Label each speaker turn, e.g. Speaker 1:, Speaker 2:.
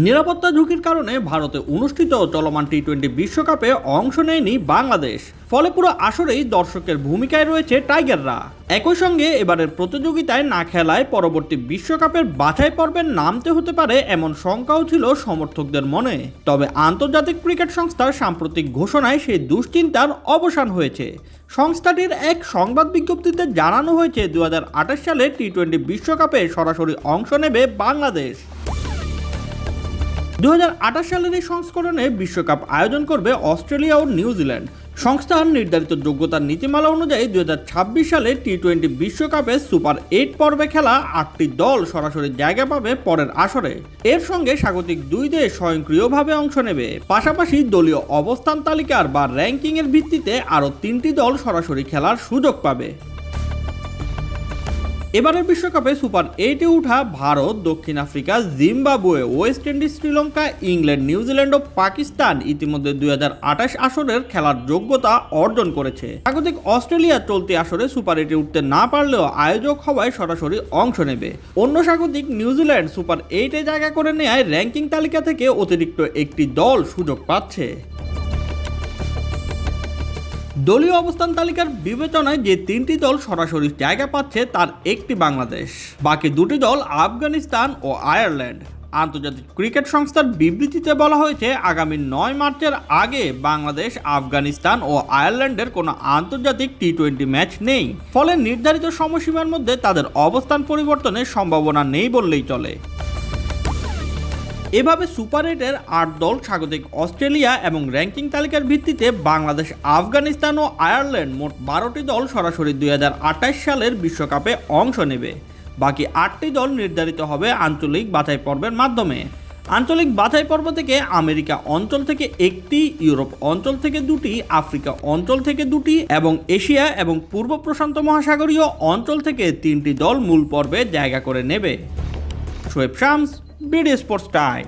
Speaker 1: নিরাপত্তা ঝুঁকির কারণে ভারতে অনুষ্ঠিত চলমান টি-20 বিশ্বকাপে অংশ নেয়নি বাংলাদেশ। ফলে পুরো আসরেই দর্শকের ভূমিকায় রয়েছে টাইগাররা। একই সঙ্গে এবারের প্রতিযোগিতায় না খেলায় পরবর্তী বিশ্বকাপের বাছাই পর্বে নামতে হতে পারে এমন শঙ্কাও ছিল সমর্থকদের মনে। তবে আন্তর্জাতিক ক্রিকেট সংস্থার সাম্প্রতিক ঘোষণায় সেই দুশ্চিন্তার অবসান হয়েছে। সংস্থাটির এক সংবাদ বিজ্ঞপ্তিতে জানানো হয়েছে 2028 সালে টি-20 বিশ্বকাপে সরাসরি অংশ নেবে বাংলাদেশ। 2028 সালের এই সংস্করণে বিশ্বকাপ আয়োজন করবে অস্ট্রেলিয়া ও নিউজিল্যান্ড। সংস্থার নির্ধারিত যোগ্যতার নীতিমালা অনুযায়ী 2026 সালে টি-20 বিশ্বকাপে সুপার 8 পর্বে খেলা 8টি দল সরাসরি জায়গা পাবে পরের আসরে। এর সঙ্গে স্বাগতিক 2 দেশ স্বয়ংক্রিয়ভাবে অংশ নেবে। পাশাপাশি দলীয় অবস্থান তালিকার বা র্যাঙ্কিংয়ের ভিত্তিতে আরও 3টি দল সরাসরি খেলার সুযোগ পাবে। এবারের বিশ্বকাপে সুপার 8-এ ওঠা ভারত, দক্ষিণ Africa, Zimbabwe, West Indies, Sri Lanka, England, New Zealand ও পাকিস্তান ইতিমধ্যে 2028 আসরের খেলার যোগ্যতা অর্জন করেছে। স্বাগতিক অস্ট্রেলিয়া চলতি আসরে সুপার 8-এ উঠতে না পারলেও আয়োজক হওয়ায় সরাসরি অংশ নেবে। অন্য স্বাগতিক নিউজিল্যান্ড সুপার 8-এ জায়গা করে নেয় র্যাঙ্কিং তালিকা থেকে অতিরিক্ত একটি দল সুযোগ পাচ্ছে। দলীয় অবস্থান তালিকার বিবেচনায় যে 3টি দল সরাসরি জায়গা পাচ্ছে তার একটি বাংলাদেশ, বাকি 2টি দল আফগানিস্তান ও আয়ারল্যান্ড। আন্তর্জাতিক ক্রিকেট সংস্থার বিবৃতিতে বলা হয়েছে আগামী 9 মার্চের আগে বাংলাদেশ, আফগানিস্তান ও আয়ারল্যান্ডের কোনো আন্তর্জাতিক টি-20 ম্যাচ নেই। ফলে নির্ধারিত সময়সীমার মধ্যে তাদের অবস্থান পরিবর্তনের সম্ভাবনা নেই বললেই চলে। এভাবে সুপার 8-এর 8 দল স্বাগতিক অস্ট্রেলিয়া এবং র্যাঙ্কিং তালিকার ভিত্তিতে বাংলাদেশ, আফগানিস্তান ও আয়ারল্যান্ড মোট 12টি দল সরাসরি 2028 সালের বিশ্বকাপে অংশ নেবে। বাকি 8টি দল নির্ধারিত হবে আঞ্চলিক বাছাই পর্বের মাধ্যমে। আঞ্চলিক বাছাই পর্ব থেকে আমেরিকা অঞ্চল থেকে 1টি, ইউরোপ অঞ্চল থেকে 2টি, আফ্রিকা অঞ্চল থেকে 2টি এবং এশিয়া এবং পূর্ব প্রশান্ত মহাসাগরীয় অঞ্চল থেকে 3টি দল মূল পর্বে জায়গা করে নেবে। Shoaib Shams, BD sports time.